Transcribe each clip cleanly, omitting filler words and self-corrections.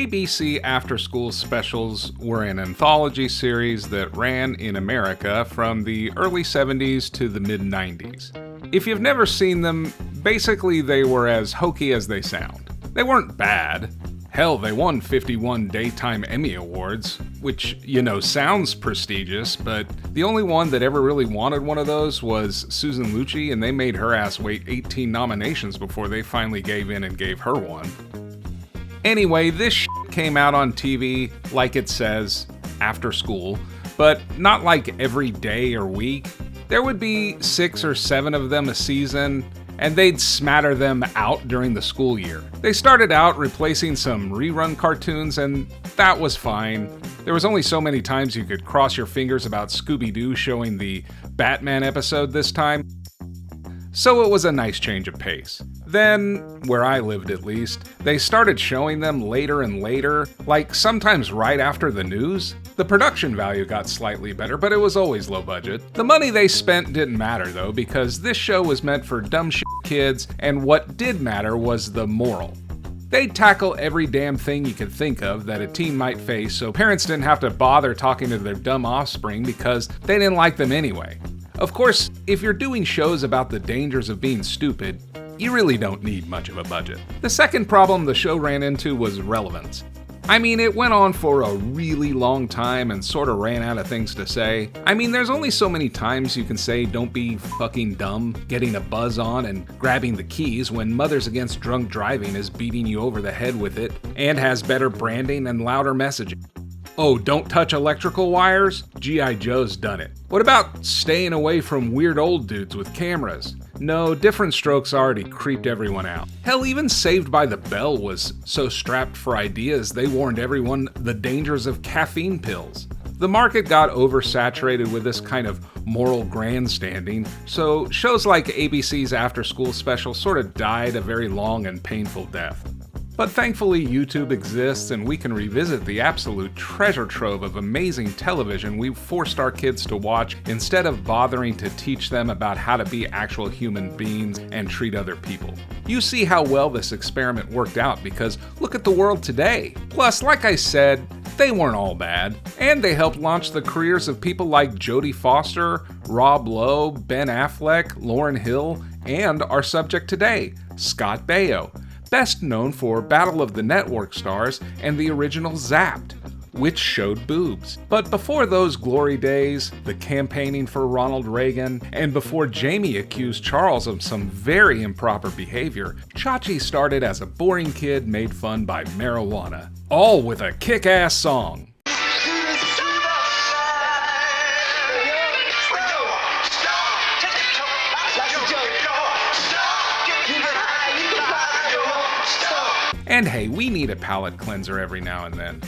ABC Afterschool Specials were an anthology series that ran in America from the early 70s to the mid-90s. If you've never seen them, basically they were as hokey as they sound. They weren't bad. Hell, they won 51 Daytime Emmy Awards, which, sounds prestigious, but the only one that ever really wanted one of those was Susan Lucci, and they made her ass wait 18 nominations before they finally gave in and gave her one. Anyway, this shit came out on TV, like it says, after school, but not like every day or week. There would be 6 or 7 of them a season, and they'd smatter them out during the school year. They started out replacing some rerun cartoons, and that was fine. There was only so many times you could cross your fingers about Scooby-Doo showing the Batman episode this time. So it was a nice change of pace. Then, where I lived at least, they started showing them later and later, like sometimes right after the news. The production value got slightly better, but it was always low budget. The money they spent didn't matter though, because this show was meant for dumb shit kids, and what did matter was the moral. They'd tackle every damn thing you could think of that a teen might face, so parents didn't have to bother talking to their dumb offspring because they didn't like them anyway. Of course, if you're doing shows about the dangers of being stupid, you really don't need much of a budget. The second problem the show ran into was relevance. I mean, it went on for a really long time and sort of ran out of things to say. I mean, there's only so many times you can say don't be fucking dumb, getting a buzz on and grabbing the keys when Mothers Against Drunk Driving is beating you over the head with it and has better branding and louder messaging. Oh, don't touch electrical wires? G.I. Joe's done it. What about staying away from weird old dudes with cameras? No, Different Strokes already creeped everyone out. Hell, even Saved by the Bell was so strapped for ideas they warned everyone the dangers of caffeine pills. The market got oversaturated with this kind of moral grandstanding, so shows like ABC's Afterschool Specials sort of died a very long and painful death. But thankfully YouTube exists and we can revisit the absolute treasure trove of amazing television we forced our kids to watch instead of bothering to teach them about how to be actual human beings and treat other people. You see how well this experiment worked out because look at the world today. Plus, like I said, they weren't all bad, and they helped launch the careers of people like Jodie Foster, Rob Lowe, Ben Affleck, Lauryn Hill, and our subject today, Scott Baio. Best known for Battle of the Network Stars and the original Zapped, which showed boobs. But before those glory days, the campaigning for Ronald Reagan, and before Jamie accused Charles of some very improper behavior, Chachi started as a boring kid made fun by marijuana, all with a kick-ass song. And hey, we need a palate cleanser every now and then.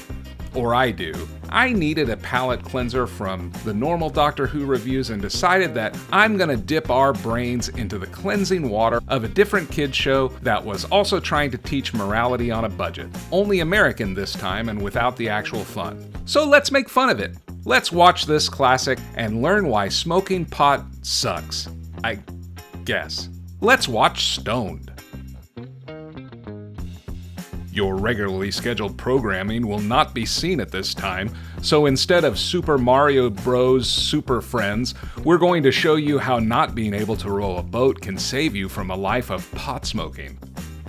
Or I do. I needed a palate cleanser from the normal Doctor Who reviews and decided that I'm gonna dip our brains into the cleansing water of a different kids show that was also trying to teach morality on a budget. Only American this time and without the actual fun. So let's make fun of it. Let's watch this classic and learn why smoking pot sucks. I guess. Let's watch Stoned. Your regularly scheduled programming will not be seen at this time, so instead of Super Mario Bros. Super Friends, we're going to show you how not being able to row a boat can save you from a life of pot smoking.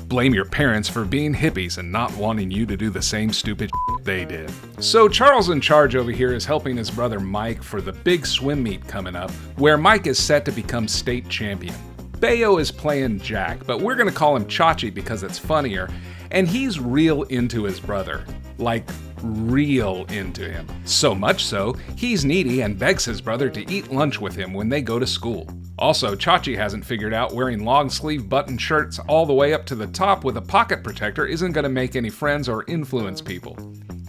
Blame your parents for being hippies and not wanting you to do the same stupid shit they did. So Charles in Charge over here is helping his brother Mike for the big swim meet coming up, where Mike is set to become state champion. Baio is playing Jack, but we're going to call him Chachi because it's funnier, and he's real into his brother. Like, real into him. So much so, he's needy and begs his brother to eat lunch with him when they go to school. Also, Chachi hasn't figured out wearing long-sleeve button shirts all the way up to the top with a pocket protector isn't going to make any friends or influence people.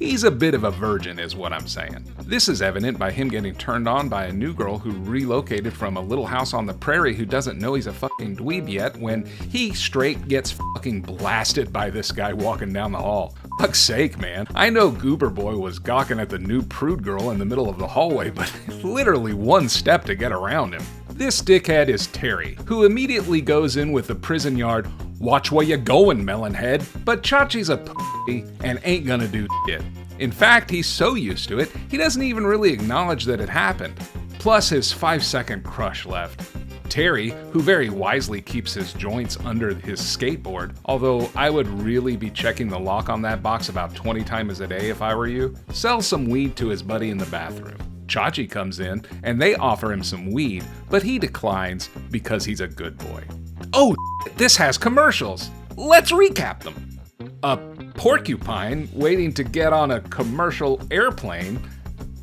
He's a bit of a virgin is what I'm saying. This is evident by him getting turned on by a new girl who relocated from a little house on the prairie who doesn't know he's a fucking dweeb yet when he straight gets fucking blasted by this guy walking down the hall. Fuck's sake, man. I know Goober Boy was gawking at the new prude girl in the middle of the hallway, but literally one step to get around him. This dickhead is Terry, who immediately goes in with the prison yard "Watch where you going, melonhead." But Chachi's a pussy and ain't gonna do shit. In fact, he's so used to it, he doesn't even really acknowledge that it happened. Plus his 5-second crush left. Terry, who very wisely keeps his joints under his skateboard, although I would really be checking the lock on that box about 20 times a day if I were you, sells some weed to his buddy in the bathroom. Chachi comes in and they offer him some weed, but he declines because he's a good boy. Oh, this has commercials. Let's recap them. A porcupine waiting to get on a commercial airplane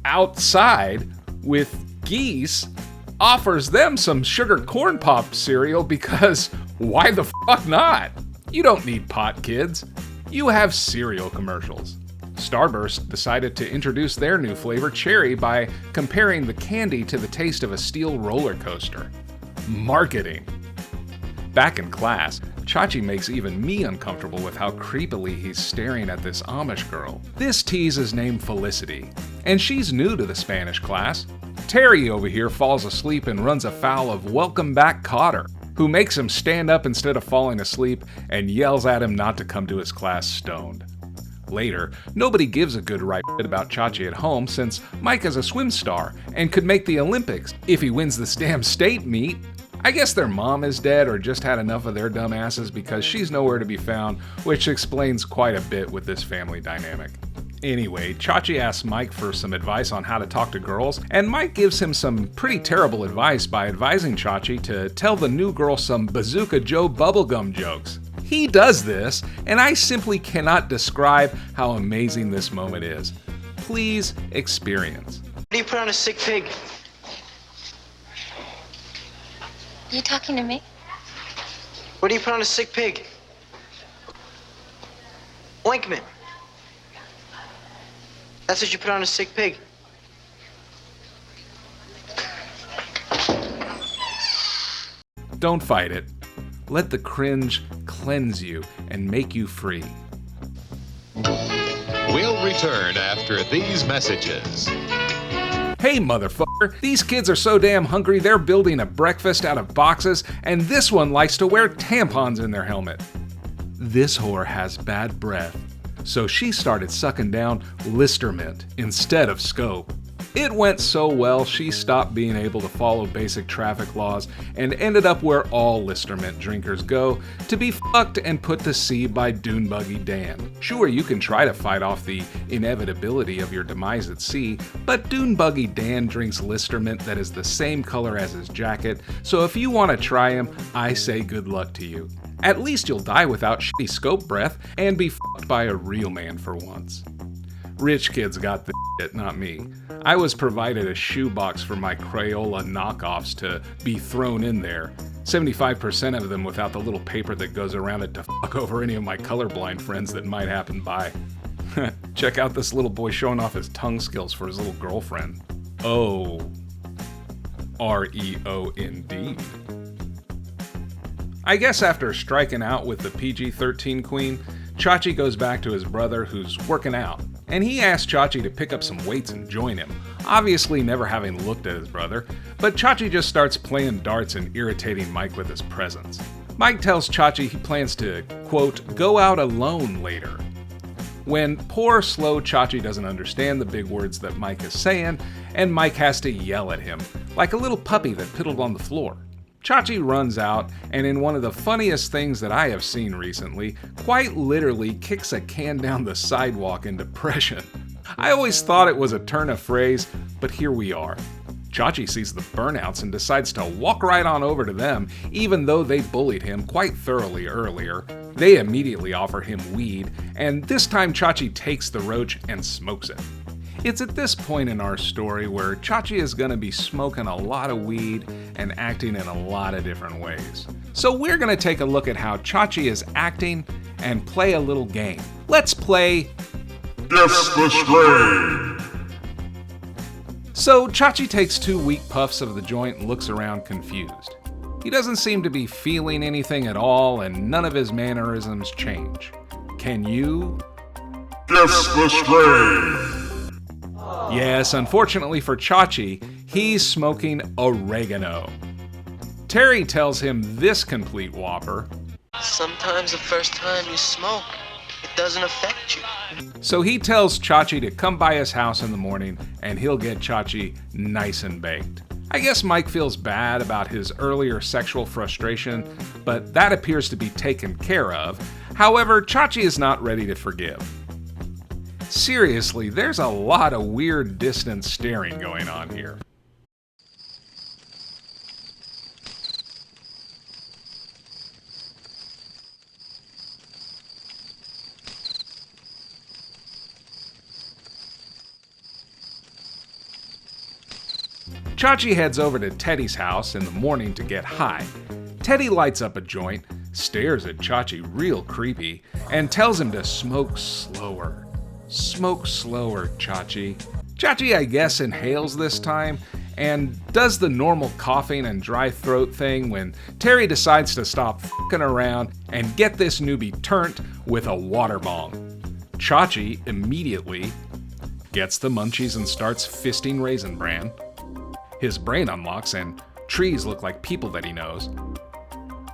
outside with geese offers them some sugar corn pop cereal because why the fuck not? You don't need pot, kids. You have cereal commercials. Starburst decided to introduce their new flavor, cherry, by comparing the candy to the taste of a steel roller coaster. Marketing. Back in class, Chachi makes even me uncomfortable with how creepily he's staring at this Amish girl. This tease is named Felicity, and she's new to the Spanish class. Terry over here falls asleep and runs afoul of Welcome Back Cotter, who makes him stand up instead of falling asleep and yells at him not to come to his class stoned. Later, nobody gives a good right shit about Chachi at home since Mike is a swim star and could make the Olympics if he wins this damn state meet. I guess their mom is dead or just had enough of their dumb asses because she's nowhere to be found, which explains quite a bit with this family dynamic. Anyway, Chachi asks Mike for some advice on how to talk to girls, and Mike gives him some pretty terrible advice by advising Chachi to tell the new girl some Bazooka Joe bubblegum jokes. He does this, and I simply cannot describe how amazing this moment is. Please experience. What do you put on a sick pig? Are you talking to me? What do you put on a sick pig? Ointment. That's what you put on a sick pig. Don't fight it. Let the cringe cleanse you and make you free. We'll return after these messages. Hey motherfucker, these kids are so damn hungry they're building a breakfast out of boxes, and this one likes to wear tampons in their helmet. This whore has bad breath, so she started sucking down Listermint instead of Scope. It went so well she stopped being able to follow basic traffic laws and ended up where all Listermint drinkers go, to be fucked and put to sea by Dune Buggy Dan. Sure, you can try to fight off the inevitability of your demise at sea, but Dune Buggy Dan drinks Listermint that is the same color as his jacket, so if you want to try him, I say good luck to you. At least you'll die without shitty Scope breath and be fucked by a real man for once. Rich kids got this shit, not me. I was provided a shoebox for my Crayola knockoffs to be thrown in there. 75% of them without the little paper that goes around it to fuck over any of my colorblind friends that might happen by. Check out this little boy showing off his tongue skills for his little girlfriend. Oh. R-E-O indeed. I guess after striking out with the PG-13 queen, Chachi goes back to his brother who's working out, and he asks Chachi to pick up some weights and join him, obviously never having looked at his brother, but Chachi just starts playing darts and irritating Mike with his presence. Mike tells Chachi he plans to, quote, go out alone later. When poor, slow Chachi doesn't understand the big words that Mike is saying, and Mike has to yell at him, like a little puppy that piddled on the floor. Chachi runs out, and in one of the funniest things that I have seen recently, quite literally kicks a can down the sidewalk in depression. I always thought it was a turn of phrase, but here we are. Chachi sees the burnouts and decides to walk right on over to them, even though they bullied him quite thoroughly earlier. They immediately offer him weed, and this time Chachi takes the roach and smokes it. It's at this point in our story where Chachi is going to be smoking a lot of weed and acting in a lot of different ways. So we're going to take a look at how Chachi is acting and play a little game. Let's play Guess the Strain. So Chachi takes 2 weak puffs of the joint and looks around confused. He doesn't seem to be feeling anything at all, and none of his mannerisms change. Can you? Guess the Strain. Yes, unfortunately for Chachi, he's smoking oregano. Terry tells him this complete whopper. Sometimes the first time you smoke, it doesn't affect you. So he tells Chachi to come by his house in the morning and he'll get Chachi nice and baked. I guess Mike feels bad about his earlier sexual frustration, but that appears to be taken care of. However, Chachi is not ready to forgive. Seriously, there's a lot of weird distant staring going on here. Chachi heads over to Teddy's house in the morning to get high. Teddy lights up a joint, stares at Chachi real creepy, and tells him to smoke slower. Smoke slower, Chachi. Chachi, I guess, inhales this time and does the normal coughing and dry throat thing when Terry decides to stop f***ing around and get this newbie turned with a water bong. Chachi immediately gets the munchies and starts fisting Raisin Bran. His brain unlocks and trees look like people that he knows,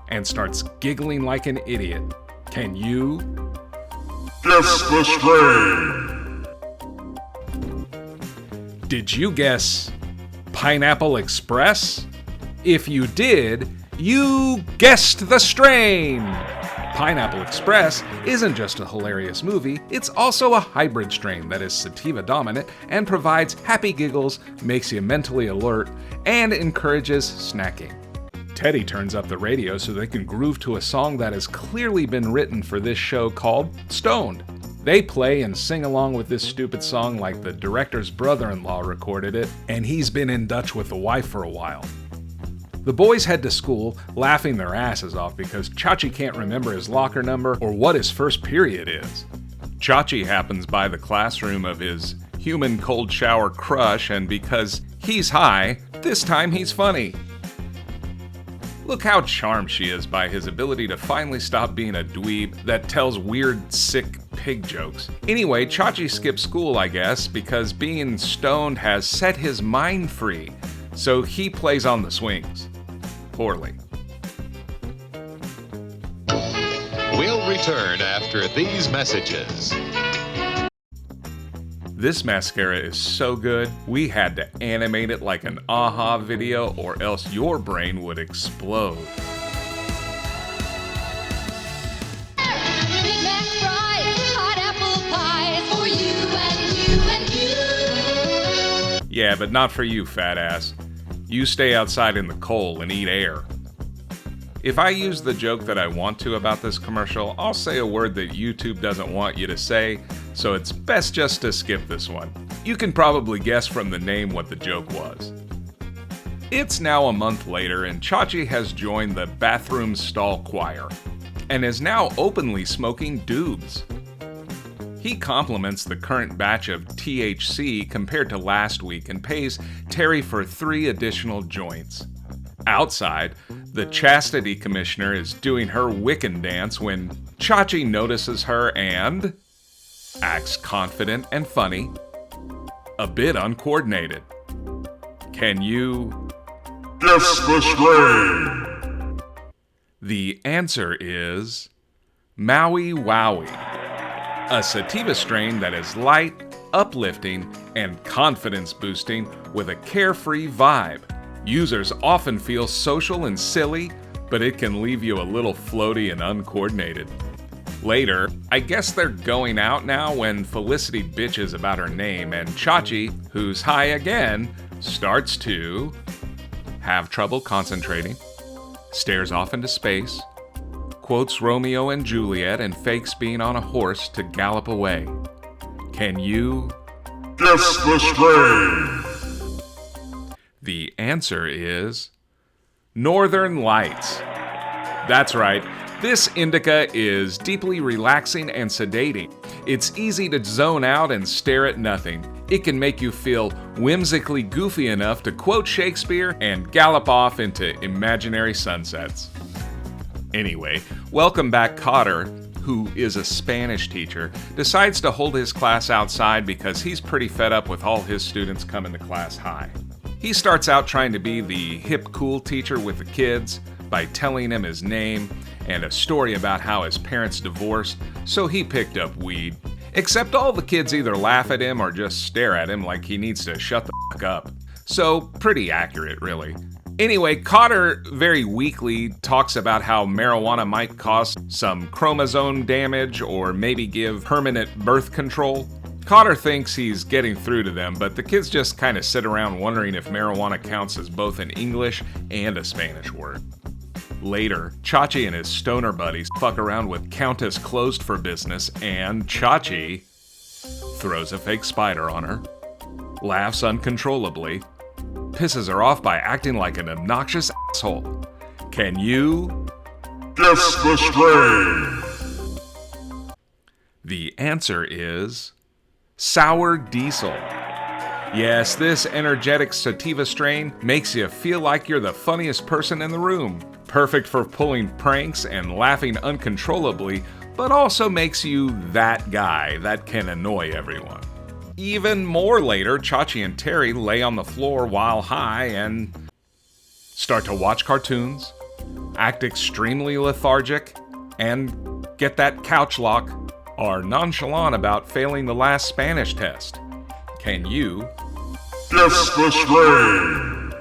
and starts giggling like an idiot. Can you Guess the strain. Did you guess Pineapple Express? If you did, you guessed the strain! Pineapple Express isn't just a hilarious movie, it's also a hybrid strain that is sativa dominant and provides happy giggles, makes you mentally alert, and encourages snacking. Teddy turns up the radio so they can groove to a song that has clearly been written for this show called Stoned. They play and sing along with this stupid song like the director's brother-in-law recorded it, and he's been in Dutch with the wife for a while. The boys head to school, laughing their asses off because Chachi can't remember his locker number or what his first period is. Chachi happens by the classroom of his human cold shower crush, and because he's high, this time he's funny. Look how charmed she is by his ability to finally stop being a dweeb that tells weird, sick pig jokes. Anyway, Chachi skips school, I guess, because being stoned has set his mind free, so he plays on the swings. Poorly. We'll return after these messages. This mascara is so good, we had to animate it like an AHA video or else your brain would explode. Big Mac fries, hot apple pies for you and you and you. Yeah, but not for you, fat ass. You stay outside in the cold and eat air. If I use the joke that I want to about this commercial, I'll say a word that YouTube doesn't want you to say, so it's best just to skip this one. You can probably guess from the name what the joke was. It's now a month later and Chachi has joined the bathroom stall choir and is now openly smoking dweebs. He compliments the current batch of THC compared to last week and pays Terry for 3 additional joints. Outside, the chastity commissioner is doing her Wiccan dance when Chachi notices her and acts confident and funny, a bit uncoordinated. Can you Guess the strain. The answer is Maui Wowie, a sativa strain that is light, uplifting, and confidence boosting with a carefree vibe. Users often feel social and silly, but it can leave you a little floaty and uncoordinated. Later, I guess they're going out now when Felicity bitches about her name and Chachi, who's high again, starts to have trouble concentrating, stares off into space, quotes Romeo and Juliet and fakes being on a horse to gallop away. Can you Guess the strain. The answer is Northern Lights. That's right, this indica is deeply relaxing and sedating. It's easy to zone out and stare at nothing. It can make you feel whimsically goofy enough to quote Shakespeare and gallop off into imaginary sunsets. Anyway, welcome back Cotter, who is a Spanish teacher, decides to hold his class outside because he's pretty fed up with all his students coming to class high. He starts out trying to be the hip, cool teacher with the kids by telling him his name and a story about how his parents divorced, so he picked up weed. Except all the kids either laugh at him or just stare at him like he needs to shut the fuck up. So, pretty accurate, really. Anyway, Cotter very weakly talks about how marijuana might cause some chromosome damage or maybe give permanent birth control. Cotter thinks he's getting through to them, but the kids just kind of sit around wondering if marijuana counts as both an English and a Spanish word. Later, Chachi and his stoner buddies fuck around with Countess Closed for Business, and Chachi throws a fake spider on her, laughs uncontrollably, pisses her off by acting like an obnoxious asshole. Can you Guess the strain. The answer is Sour Diesel. Yes, this energetic sativa strain makes you feel like you're the funniest person in the room. Perfect for pulling pranks and laughing uncontrollably, but also makes you that guy that can annoy everyone. Even more later, Chachi and Terry lay on the floor while high and start to watch cartoons, act extremely lethargic, and get that couch lock, are nonchalant about failing the last Spanish test. Can you Guess the strain.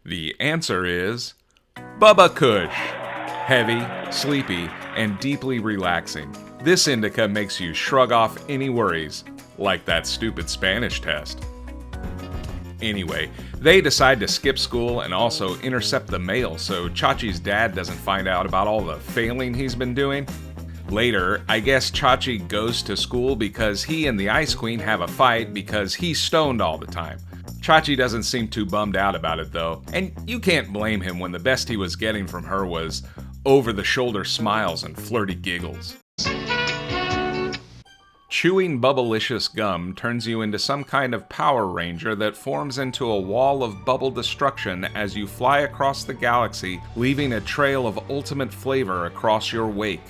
The answer is Bubba Kush. Heavy, sleepy, and deeply relaxing. This indica makes you shrug off any worries, like that stupid Spanish test. Anyway, they decide to skip school and also intercept the mail so Chachi's dad doesn't find out about all the failing he's been doing. Later, I guess Chachi goes to school because he and the Ice Queen have a fight because he's stoned all the time. Chachi doesn't seem too bummed out about it though, and you can't blame him when the best he was getting from her was over-the-shoulder smiles and flirty giggles. Chewing bubblicious gum turns you into some kind of Power Ranger that forms into a wall of bubble destruction as you fly across the galaxy, leaving a trail of ultimate flavor across your wake.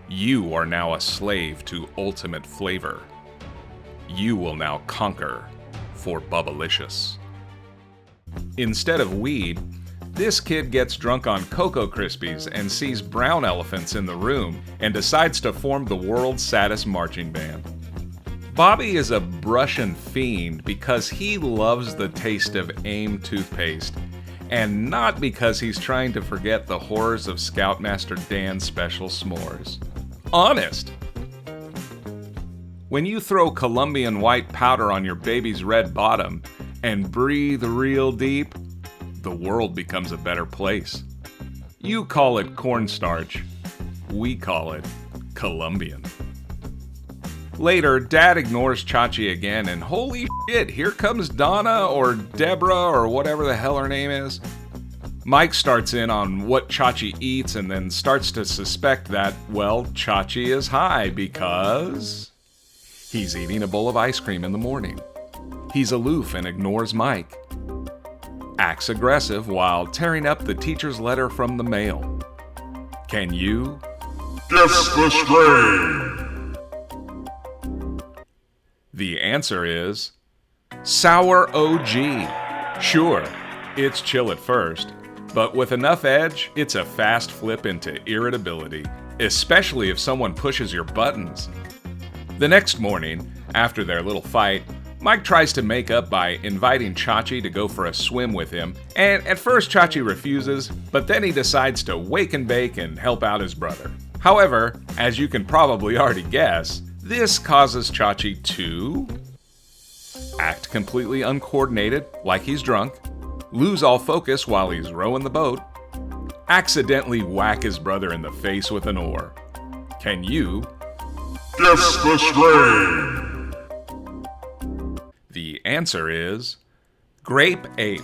You are now a slave to ultimate flavor. You will now conquer for bubblicious. Instead of weed, this kid gets drunk on Cocoa Krispies and sees brown elephants in the room and decides to form the world's saddest marching band. Bobby is a Brushin fiend because he loves the taste of AIM toothpaste, and not because he's trying to forget the horrors of Scoutmaster Dan's special s'mores. Honest! When you throw Colombian white powder on your baby's red bottom and breathe real deep, the world becomes a better place. You call it cornstarch. We call it Colombian. Later, Dad ignores Chachi again, and holy shit, here comes Donna or Deborah or whatever the hell her name is. Mike starts in on what Chachi eats and then starts to suspect that, well, Chachi is high because he's eating a bowl of ice cream in the morning. He's aloof and ignores Mike. Acts aggressive while tearing up the teacher's letter from the mail. Can you Guess the strain. The answer is Sour OG. Sure, it's chill at first, but with enough edge, it's a fast flip into irritability, especially if someone pushes your buttons. The next morning, after their little fight, Mike tries to make up by inviting Chachi to go for a swim with him, and at first Chachi refuses, but then he decides to wake and bake and help out his brother. However, as you can probably already guess, this causes Chachi to act completely uncoordinated, like he's drunk, lose all focus while he's rowing the boat, accidentally whack his brother in the face with an oar. Can you Guess the strain. The answer is Grape Ape.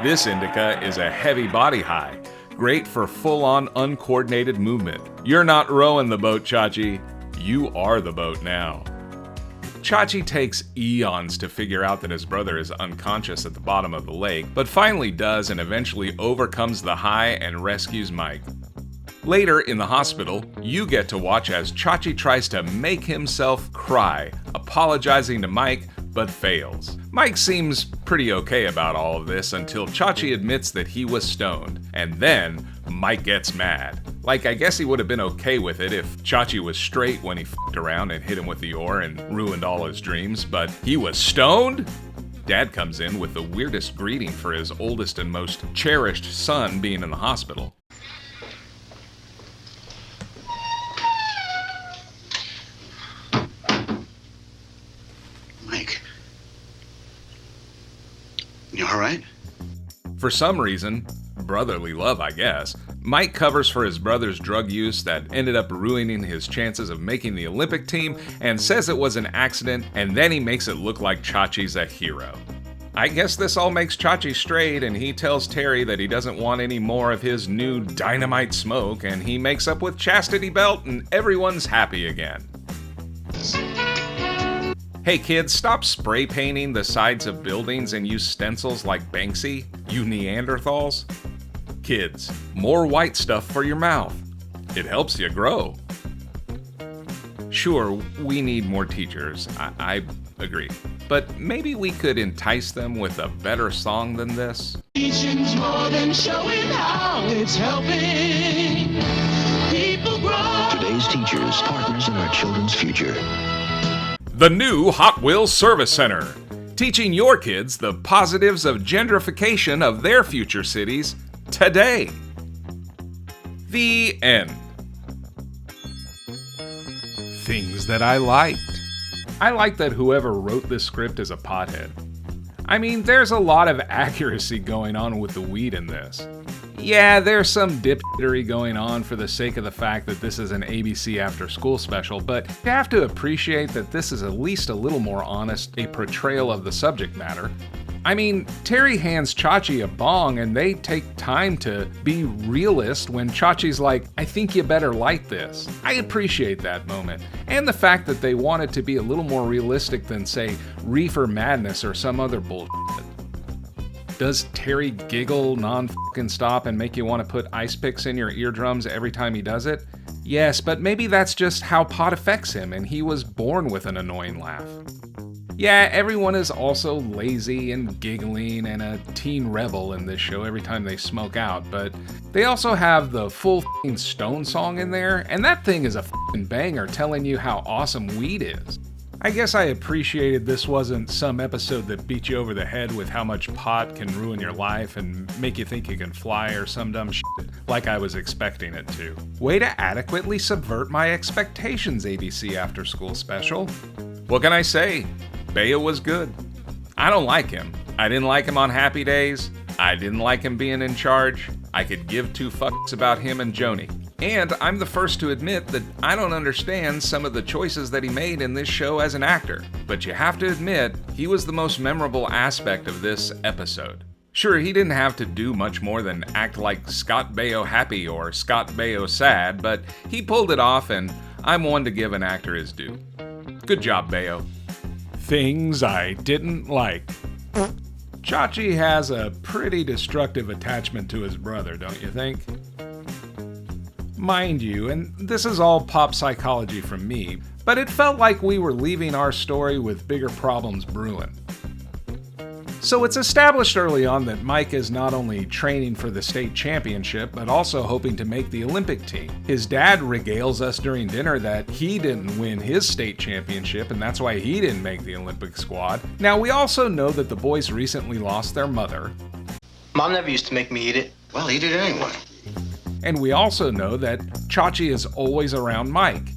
This indica is a heavy body high, great for full-on uncoordinated movement. You're not rowing the boat, Chachi. You are the boat now. Chachi takes eons to figure out that his brother is unconscious at the bottom of the lake, but finally does and eventually overcomes the high and rescues Mike. Later in the hospital, you get to watch as Chachi tries to make himself cry, apologizing to Mike, but fails. Mike seems pretty okay about all of this until Chachi admits that he was stoned, and then Mike gets mad. Like, I guess he would have been okay with it if Chachi was straight when he f***ed around and hit him with the oar and ruined all his dreams, but he was stoned? Dad comes in with the weirdest greeting for his oldest and most cherished son being in the hospital. Mike. You all right? For some reason, brotherly love, I guess, Mike covers for his brother's drug use that ended up ruining his chances of making the Olympic team and says it was an accident, and then he makes it look like Chachi's a hero. I guess this all makes Chachi straight, and he tells Terry that he doesn't want any more of his new dynamite smoke, and he makes up with Chastity Belt, and everyone's happy again. Hey kids, stop spray painting the sides of buildings and use stencils like Banksy, you Neanderthals. Kids, more white stuff for your mouth. It helps you grow. Sure, we need more teachers, I agree. But maybe we could entice them with a better song than this. Teaching's more than showing how it's helping people grow. Today's teachers, partners in our children's future. The new Hot Wheels Service Center, teaching your kids the positives of gentrification of their future cities today. The end. Things that I liked. I like that whoever wrote this script is a pothead. I mean, there's a lot of accuracy going on with the weed in this. Yeah, there's some dipshittery going on for the sake of the fact that this is an ABC Afterschool Special, but you have to appreciate that this is at least a little more honest a portrayal of the subject matter. I mean, Terry hands Chachi a bong and they take time to be realist when Chachi's like, I think you better light this. I appreciate that moment. And the fact that they wanted to be a little more realistic than, say, Reefer Madness or some other bullshit. Does Terry giggle non-fucking stop and make you want to put ice picks in your eardrums every time he does it? Yes, but maybe that's just how pot affects him and he was born with an annoying laugh. Yeah, everyone is also lazy and giggling and a teen rebel in this show every time they smoke out, but they also have the full f***ing Stone song in there, and that thing is a f***ing banger telling you how awesome weed is. I guess I appreciated this wasn't some episode that beat you over the head with how much pot can ruin your life and make you think you can fly or some dumb shit like I was expecting it to. Way to adequately subvert my expectations, ABC Afterschool Special. What can I say? Baio was good. I don't like him. I didn't like him on Happy Days. I didn't like him being in charge. I could give two fucks about him and Joni. And I'm the first to admit that I don't understand some of the choices that he made in this show as an actor. But you have to admit, he was the most memorable aspect of this episode. Sure, he didn't have to do much more than act like Scott Baio happy or Scott Baio sad, but he pulled it off, and I'm one to give an actor his due. Good job, Baio. Things I didn't like. Chachi has a pretty destructive attachment to his brother, don't you think? Mind you, and this is all pop psychology from me, but it felt like we were leaving our story with bigger problems brewing. So it's established early on that Mike is not only training for the state championship, but also hoping to make the Olympic team. His dad regales us during dinner that he didn't win his state championship, and that's why he didn't make the Olympic squad. Now, we also know that the boys recently lost their mother. Mom never used to make me eat it. Well, eat it anyway. And we also know that Chachi is always around Mike.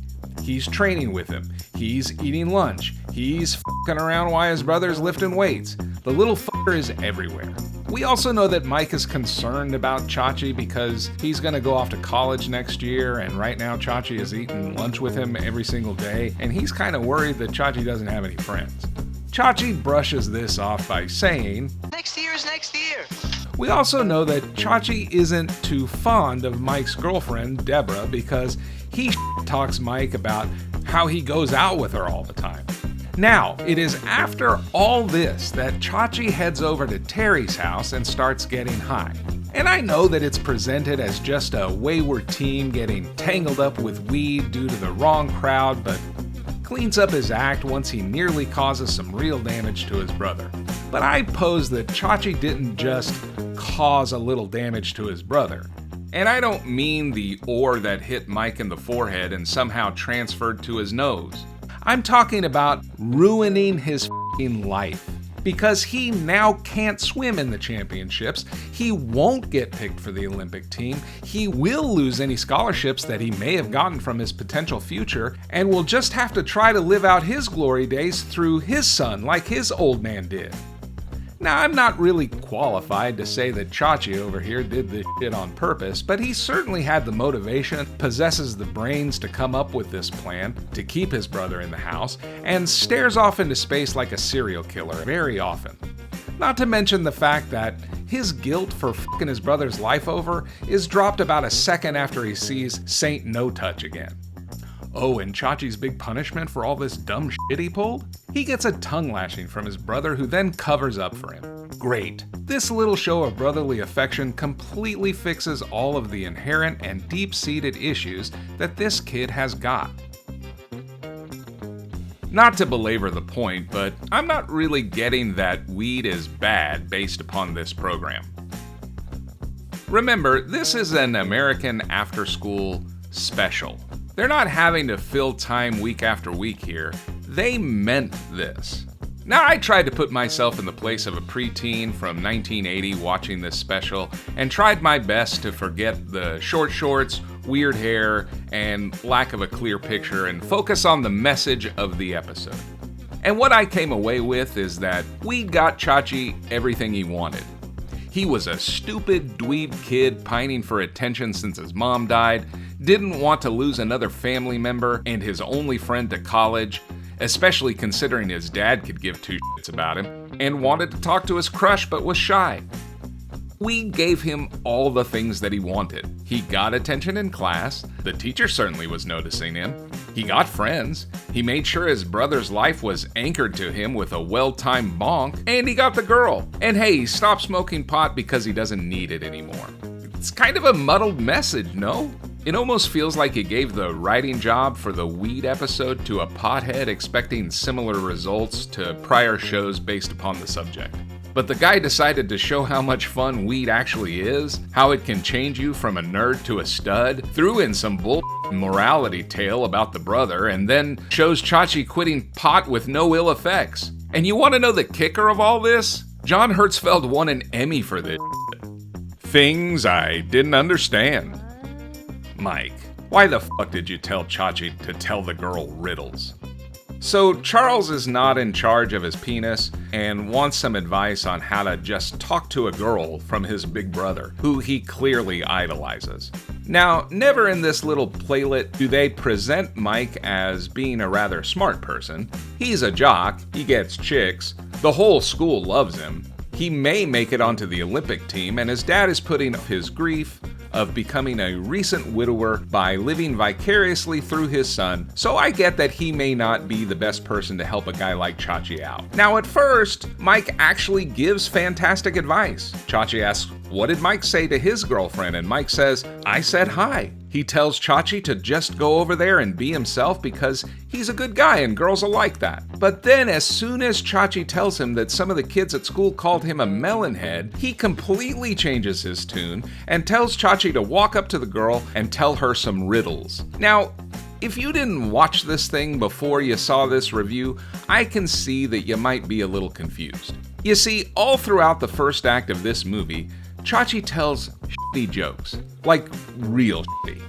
He's training with him. He's eating lunch. He's f***ing around while his brother's lifting weights. The little f***er is everywhere. We also know that Mike is concerned about Chachi because he's going to go off to college next year, and right now Chachi is eating lunch with him every single day, and he's kind of worried that Chachi doesn't have any friends. Chachi brushes this off by saying, Next year is next year. We also know that Chachi isn't too fond of Mike's girlfriend, Deborah, because he talks Mike about how he goes out with her all the time. Now, it is after all this that Chachi heads over to Terry's house and starts getting high. And I know that it's presented as just a wayward teen getting tangled up with weed due to the wrong crowd, but cleans up his act once he nearly causes some real damage to his brother. But I pose that Chachi didn't just cause a little damage to his brother. And I don't mean the oar that hit Mike in the forehead and somehow transferred to his nose. I'm talking about ruining his f***ing life. Because he now can't swim in the championships, he won't get picked for the Olympic team, he will lose any scholarships that he may have gotten from his potential future, and will just have to try to live out his glory days through his son like his old man did. Now, I'm not really qualified to say that Chachi over here did this shit on purpose, but he certainly had the motivation, possesses the brains to come up with this plan to keep his brother in the house, and stares off into space like a serial killer very often. Not to mention the fact that his guilt for fucking his brother's life over is dropped about a second after he sees Saint No Touch again. Oh, and Chachi's big punishment for all this dumb shit he pulled? He gets a tongue lashing from his brother who then covers up for him. Great. This little show of brotherly affection completely fixes all of the inherent and deep-seated issues that this kid has got. Not to belabor the point, but I'm not really getting that weed is bad based upon this program. Remember, this is an American after-school special. They're not having to fill time week after week here. They meant this. Now, I tried to put myself in the place of a preteen from 1980 watching this special and tried my best to forget the short shorts, weird hair, and lack of a clear picture and focus on the message of the episode. And what I came away with is that we got Chachi everything he wanted. He was a stupid dweeb kid pining for attention since his mom died, didn't want to lose another family member and his only friend to college, especially considering his dad could give two shits about him, and wanted to talk to his crush but was shy. We gave him all the things that he wanted. He got attention in class, the teacher certainly was noticing him, he got friends, he made sure his brother's life was anchored to him with a well-timed bonk, and he got the girl. And hey, he stopped smoking pot because he doesn't need it anymore. It's kind of a muddled message, no? It almost feels like he gave the writing job for the weed episode to a pothead expecting similar results to prior shows based upon the subject. But the guy decided to show how much fun weed actually is, how it can change you from a nerd to a stud, threw in some bull morality tale about the brother, and then shows Chachi quitting pot with no ill effects. And you want to know the kicker of all this? John Hertzfeld won an Emmy for this shit. Things I didn't understand. Mike, why the fuck did you tell Chachi to tell the girl riddles? So Charles is not in charge of his penis and wants some advice on how to just talk to a girl from his big brother, who he clearly idolizes. Now, never in this little playlet do they present Mike as being a rather smart person. He's a jock, he gets chicks, the whole school loves him. He may make it onto the Olympic team, and his dad is putting up his grief of becoming a recent widower by living vicariously through his son, so I get that he may not be the best person to help a guy like Chachi out. Now, at first, Mike actually gives fantastic advice. Chachi asks, what did Mike say to his girlfriend? And Mike says, I said hi. He tells Chachi to just go over there and be himself because he's a good guy and girls will like that. But then as soon as Chachi tells him that some of the kids at school called him a melonhead, he completely changes his tune and tells Chachi to walk up to the girl and tell her some riddles. Now, if you didn't watch this thing before you saw this review, I can see that you might be a little confused. You see, all throughout the first act of this movie, Chachi tells shitty jokes. Like real shitty.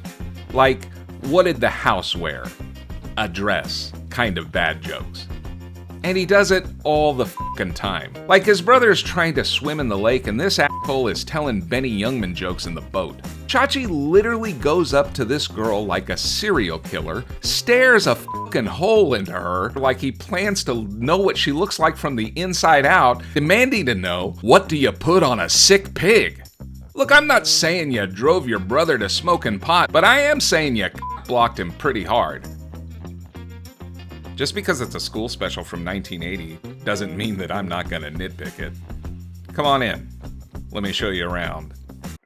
Like, what did the house wear? A dress. Kind of bad jokes. And he does it all the fucking time. Like his brother's trying to swim in the lake and this asshole is telling Benny Youngman jokes in the boat. Chachi literally goes up to this girl like a serial killer, stares a fucking hole into her like he plans to know what she looks like from the inside out, demanding to know, what do you put on a sick pig? Look, I'm not saying you drove your brother to smoking pot, but I am saying you blocked him pretty hard. Just because it's a school special from 1980 doesn't mean that I'm not gonna nitpick it. Come on in. Let me show you around.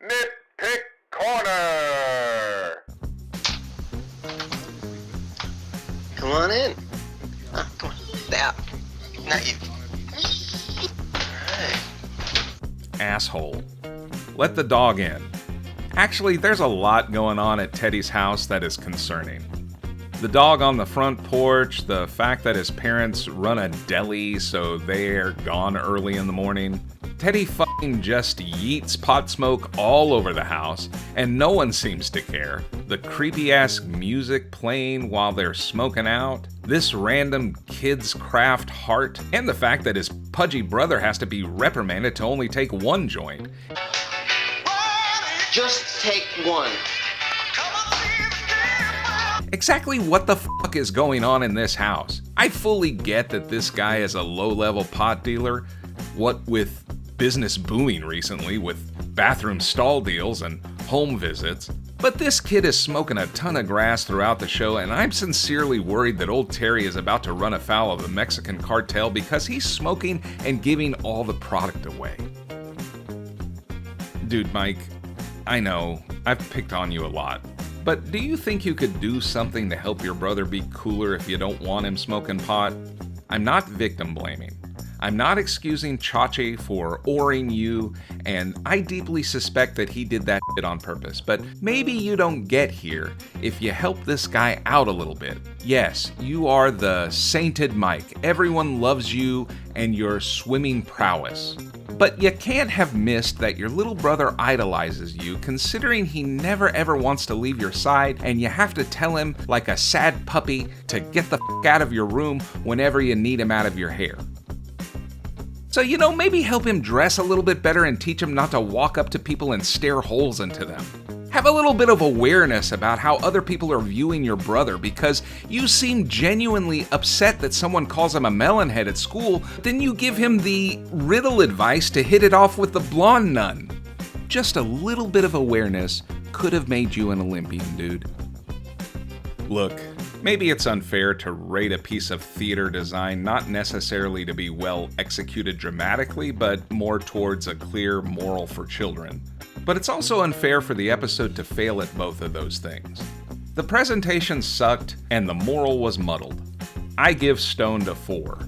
Nitpick Corner! Come on in. Come on. That. Not you. Alright. Asshole. Let the dog in. Actually, there's a lot going on at Teddy's house that is concerning. The dog on the front porch, the fact that his parents run a deli so they're gone early in the morning. Teddy fucking just yeets pot smoke all over the house, and no one seems to care. The creepy-ass music playing while they're smoking out. This random kid's craft heart, and the fact that his pudgy brother has to be reprimanded to only take one joint. Just take one. Exactly what the fuck is going on in this house? I fully get that this guy is a low-level pot dealer, what with business booming recently with bathroom stall deals and home visits. But this kid is smoking a ton of grass throughout the show, and I'm sincerely worried that old Terry is about to run afoul of the Mexican cartel because he's smoking and giving all the product away. Dude, Mike, I know, I've picked on you a lot, but do you think you could do something to help your brother be cooler if you don't want him smoking pot? I'm not victim blaming. I'm not excusing Chachi for oring you, and I deeply suspect that he did that shit on purpose, but maybe you don't get here if you help this guy out a little bit. Yes, you are the sainted Mike. Everyone loves you and your swimming prowess. But you can't have missed that your little brother idolizes you, considering he never ever wants to leave your side, and you have to tell him like a sad puppy to get the f*** out of your room whenever you need him out of your hair. So, maybe help him dress a little bit better and teach him not to walk up to people and stare holes into them. Have a little bit of awareness about how other people are viewing your brother, because you seem genuinely upset that someone calls him a melonhead at school, then you give him the riddle advice to hit it off with the blonde nun. Just a little bit of awareness could have made you an Olympian, dude. Look, maybe it's unfair to rate a piece of theater design not necessarily to be well executed dramatically, but more towards a clear moral for children. But it's also unfair for the episode to fail at both of those things. The presentation sucked, and the moral was muddled. I give Stoned a 4.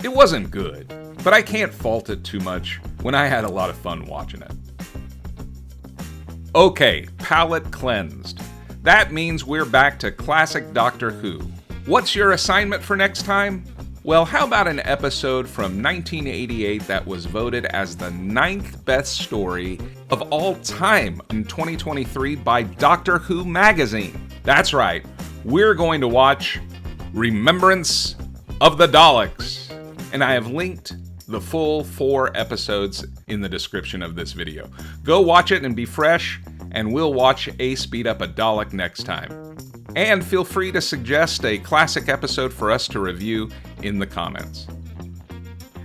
It wasn't good, but I can't fault it too much when I had a lot of fun watching it. Okay, palate cleansed. That means we're back to classic Doctor Who. What's your assignment for next time? Well, how about an episode from 1988 that was voted as the 9th best story of all time in 2023 by Doctor Who magazine? That's right, we're going to watch Remembrance of the Daleks. And I have linked the full 4 episodes in the description of this video. Go watch it and be fresh, and we'll watch A Speed Up a Dalek next time. And feel free to suggest a classic episode for us to review in the comments.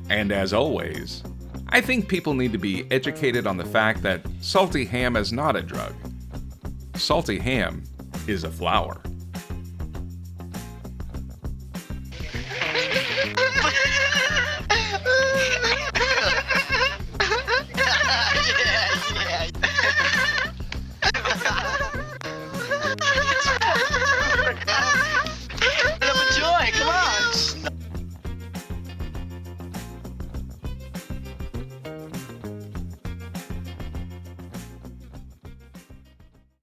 And as always, I think people need to be educated on the fact that salty ham is not a drug. Salty ham is a flower.